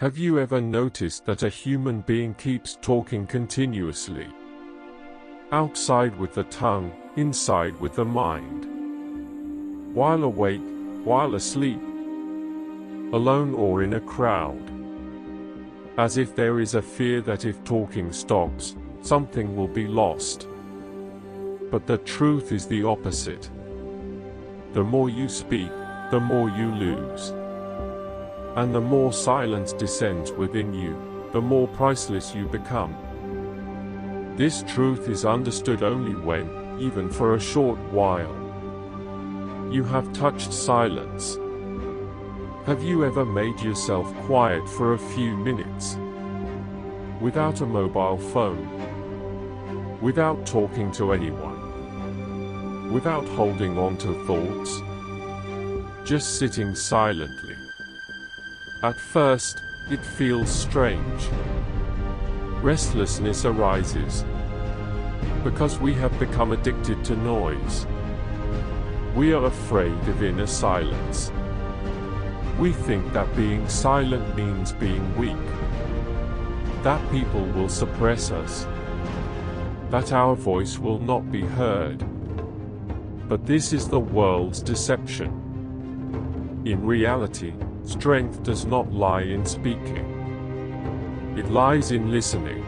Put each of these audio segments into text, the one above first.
Have you ever noticed that a human being keeps talking continuously? Outside with the tongue, inside with the mind. While awake, while asleep, alone or in a crowd. As if there is a fear that if talking stops, something will be lost. But the truth is the opposite. The more you speak, the more you lose. And the more silence descends within you, the more priceless you become. This truth is understood only when, even for a short while, you have touched silence. Have you ever made yourself quiet for a few minutes? Without a mobile phone, without talking to anyone, without holding on to thoughts, just sitting silently. At first, it feels strange. Restlessness arises because we have become addicted to noise. We are afraid of inner silence. We think that being silent means being weak, that people will suppress us, that our voice will not be heard. But this is the world's deception. In reality, strength does not lie in speaking. It lies in listening.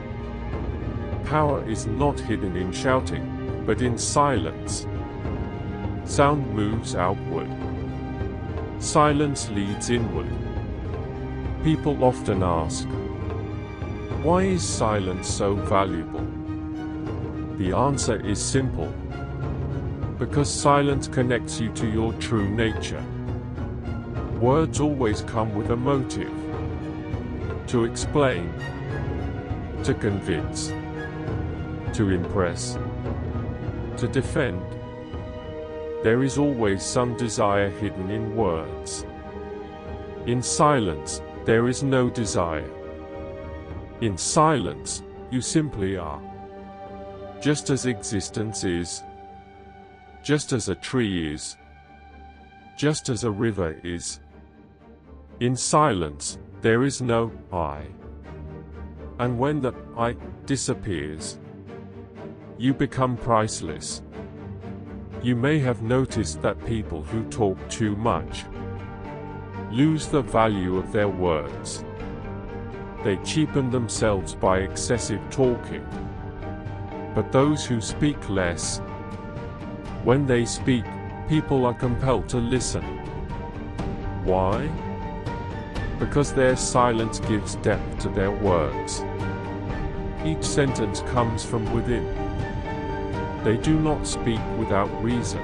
Power is not hidden in shouting, but in silence. Sound moves outward. Silence leads inward. People often ask, why is silence so valuable? The answer is simple. Because silence connects you to your true nature. Words always come with a motive. To explain, to convince, to impress, to defend. There is always some desire hidden in words. In silence, there is no desire. In silence, you simply are. Just as existence is, just as a tree is, just as a river is. In silence, there is no I. And when the I disappears, you become priceless. You may have noticed that people who talk too much lose the value of their words. They cheapen themselves by excessive talking. But those who speak less, when they speak, people are compelled to listen. Why? Because their silence gives depth to their words. Each sentence comes from within. They do not speak without reason.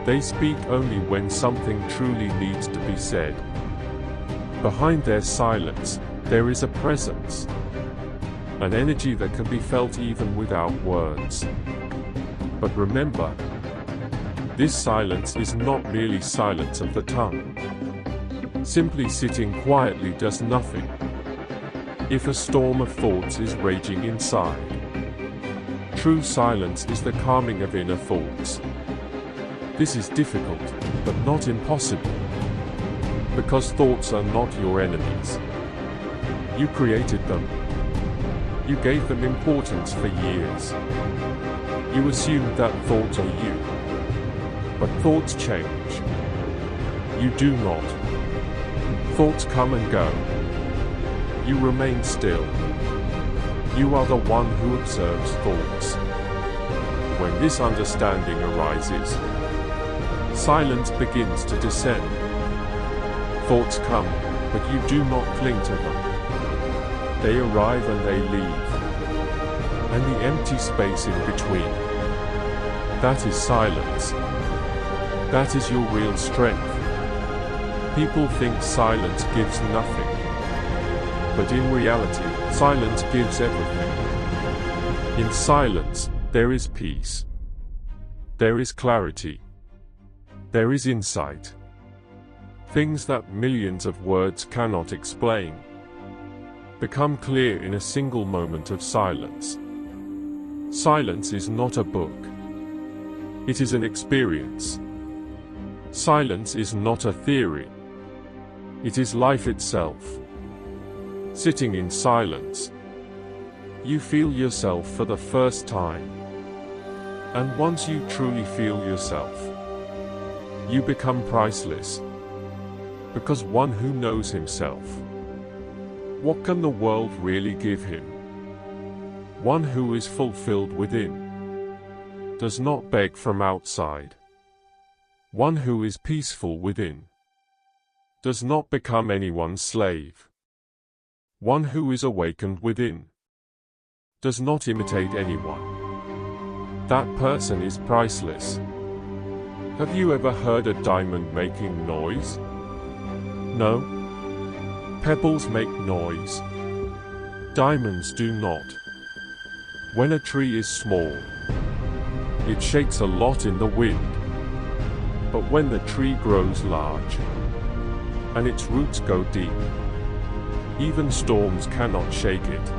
They speak only when something truly needs to be said. Behind their silence, there is a presence, an energy that can be felt even without words. But remember, this silence is not merely silence of the tongue. Simply sitting quietly does nothing if a storm of thoughts is raging inside. True silence is the calming of inner thoughts. This is difficult, but not impossible. Because thoughts are not your enemies. You created them. You gave them importance for years. You assumed that thoughts are you. But thoughts change. You do not. Thoughts come and go. You remain still. You are the one who observes thoughts. When this understanding arises, silence begins to descend. Thoughts come, but you do not cling to them. They arrive and they leave. And the empty space in between, that is silence. That is your real strength. People think silence gives nothing. But in reality, silence gives everything. In silence, there is peace. There is clarity. There is insight. Things that millions of words cannot explain become clear in a single moment of silence. Silence is not a book. It is an experience. Silence is not a theory. It is life itself. Sitting in silence, you feel yourself for the first time. And once you truly feel yourself, you become priceless. Because one who knows himself, what can the world really give him? One who is fulfilled within, does not beg from outside. One who is peaceful within, does not become anyone's slave. One who is awakened within, does not imitate anyone. That person is priceless. Have you ever heard a diamond making noise? No. Pebbles make noise. Diamonds do not. When a tree is small, it shakes a lot in the wind. But when the tree grows large, and its roots go deep, even storms cannot shake it.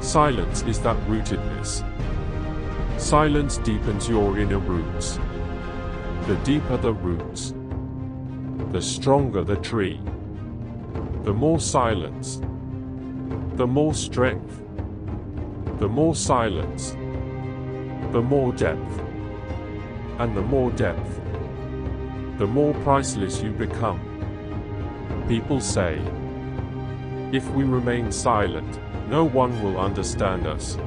Silence is that rootedness. Silence deepens your inner roots. The deeper the roots, the stronger the tree. The more silence, the more strength. The more silence, the more depth. And the more depth, the more priceless you become. People say, if we remain silent, no one will understand us.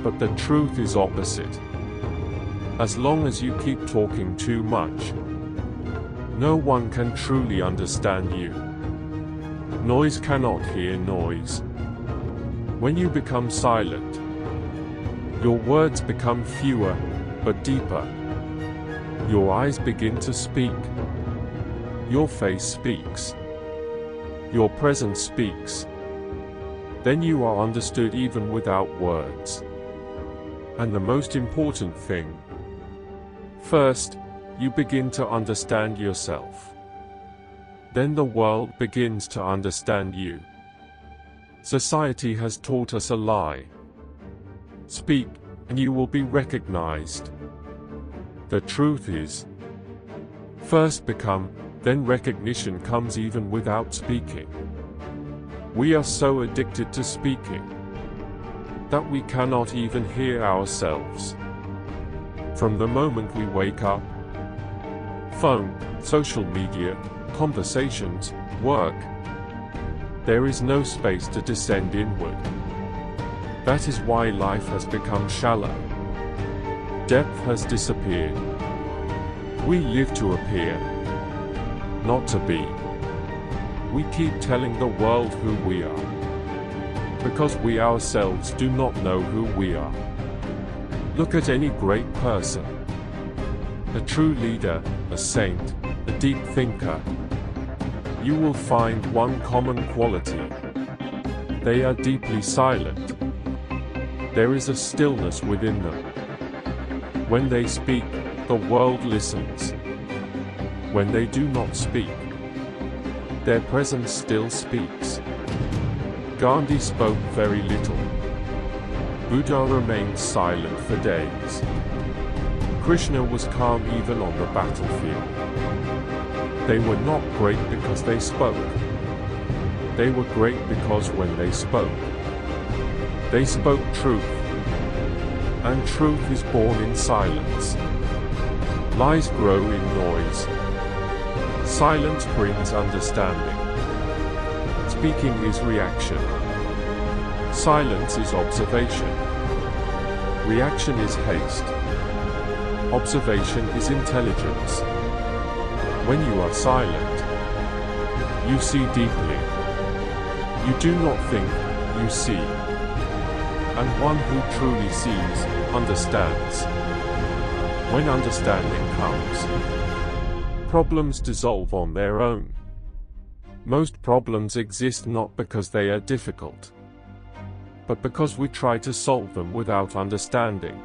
But the truth is opposite. As long as you keep talking too much, no one can truly understand you. Noise cannot hear noise. When you become silent, your words become fewer, but deeper. Your eyes begin to speak. Your face speaks. Your presence speaks. Then you are understood even without words. And the most important thing, first, you begin to understand yourself. Then the world begins to understand you. Society has taught us a lie. Speak, and you will be recognized. The truth is, first become, then recognition comes even without speaking. We are so addicted to speaking that we cannot even hear ourselves. From the moment we wake up, phone, social media, conversations, work, there is no space to descend inward. That is why life has become shallow. Depth has disappeared. We live to appear, not to be. We keep telling the world who we are, because we ourselves do not know who we are. Look at any great person, a true leader, a saint, a deep thinker. You will find one common quality. They are deeply silent. There is a stillness within them. When they speak, the world listens. When they do not speak, their presence still speaks. Gandhi spoke very little. Buddha remained silent for days. Krishna was calm even on the battlefield. They were not great because they spoke. They were great because when they spoke truth. And truth is born in silence. Lies grow in noise. Silence brings understanding. Speaking is reaction. Silence is observation. Reaction is haste. Observation is intelligence. When you are silent, you see deeply. You do not think, you see. And one who truly sees, understands. When understanding comes, problems dissolve on their own. Most problems exist not because they are difficult, but because we try to solve them without understanding.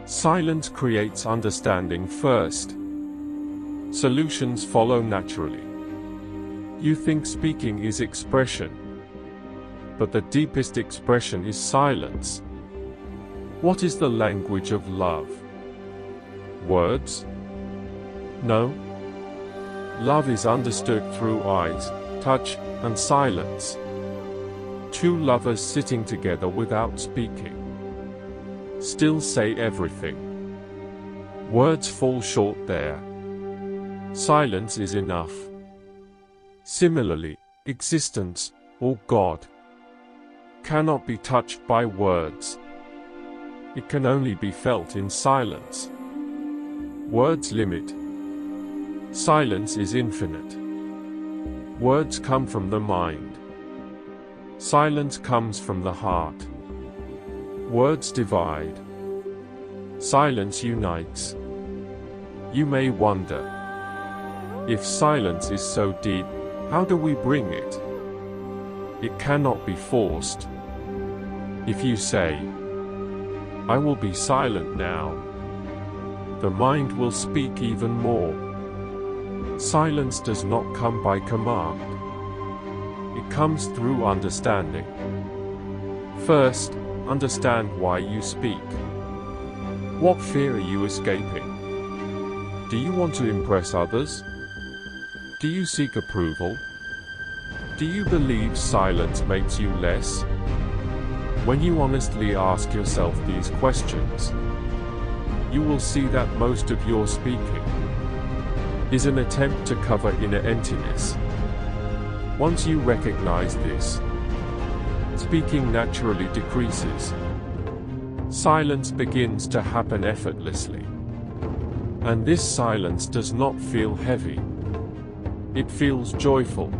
Silence creates understanding first. Solutions follow naturally. You think speaking is expression, but the deepest expression is silence. What is the language of love? Words? No. Love is understood through eyes, touch, and silence. Two lovers sitting together without speaking still say everything. Words fall short there. Silence is enough. Similarly, existence, or God, cannot be touched by words. It can only be felt in silence. Words limit. Silence is infinite. Words come from the mind. Silence comes from the heart. Words divide. Silence unites. You may wonder, if silence is so deep, how do we bring it? It cannot be forced. If you say, "I will be silent now," the mind will speak even more. Silence does not come by command. It comes through understanding. First, understand why you speak. What fear are you escaping? Do you want to impress others? Do you seek approval? Do you believe silence makes you less? When you honestly ask yourself these questions, you will see that most of your speaking is an attempt to cover inner emptiness. Once you recognize this, speaking naturally decreases. Silence begins to happen effortlessly. And this silence does not feel heavy. It feels joyful.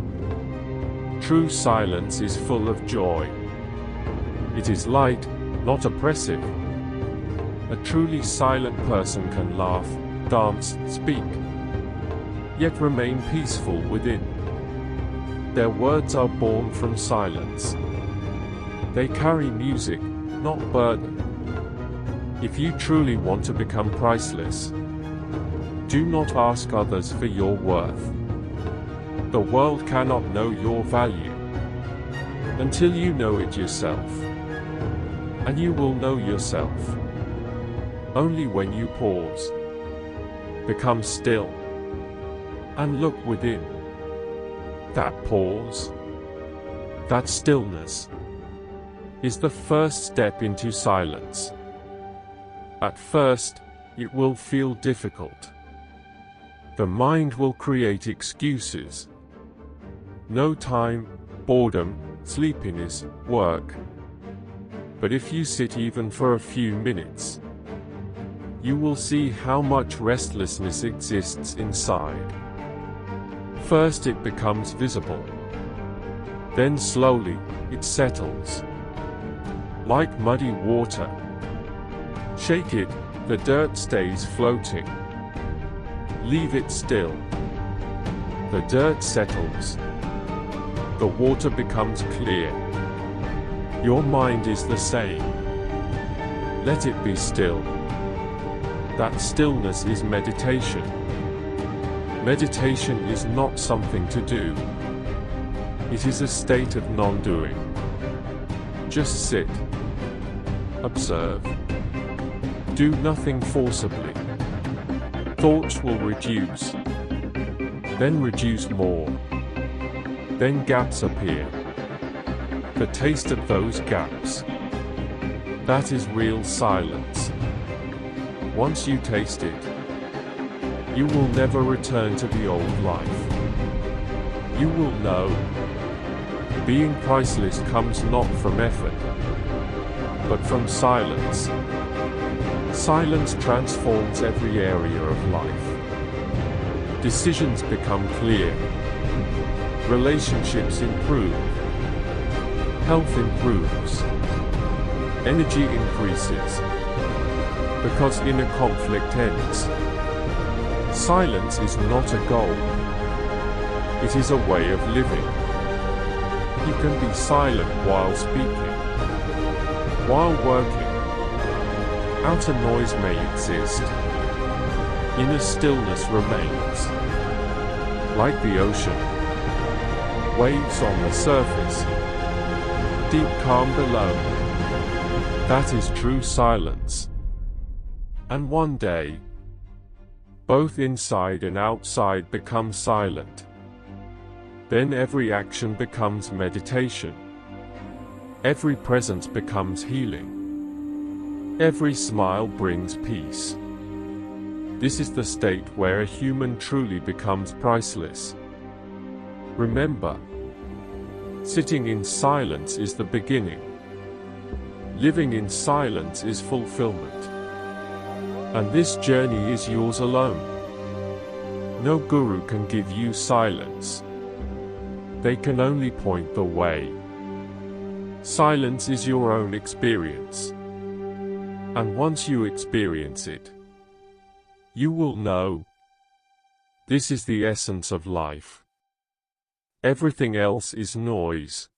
True silence is full of joy. It is light, not oppressive. A truly silent person can laugh, dance, speak, yet remain peaceful within. Their words are born from silence. They carry music, not burden. If you truly want to become priceless, do not ask others for your worth. The world cannot know your value until you know it yourself. And you will know yourself only when you pause, become still, and look within. That pause, that stillness, is the first step into silence. At first, it will feel difficult. The mind will create excuses. No time, boredom, sleepiness, work. But if you sit even for a few minutes, you will see how much restlessness exists inside. First it becomes visible. Then slowly, it settles. Like muddy water. Shake it, the dirt stays floating. Leave it still. The dirt settles. The water becomes clear. Your mind is the same. Let it be still. That stillness is meditation. Meditation is not something to do. It is a state of non-doing. Just sit. Observe. Do nothing forcibly. Thoughts will reduce. Then reduce more. Then gaps appear. The taste of those gaps. That is real silence. Once you taste it, you will never return to the old life. You will know. Being priceless comes not from effort, but from silence. Silence transforms every area of life. Decisions become clear. Relationships improve. Health improves. Energy increases. Because inner conflict ends. Silence is not a goal. It is a way of living. You can be silent while speaking, while working. Outer noise may exist. Inner stillness remains. Like the ocean. Waves on the surface. Deep calm below. That is true silence. And one day, both inside and outside become silent. Then every action becomes meditation. Every presence becomes healing. Every smile brings peace. This is the state where a human truly becomes priceless. Remember, sitting in silence is the beginning. Living in silence is fulfillment. And this journey is yours alone. No guru can give you silence. They can only point the way. Silence is your own experience. And once you experience it, you will know. This is the essence of life. Everything else is noise.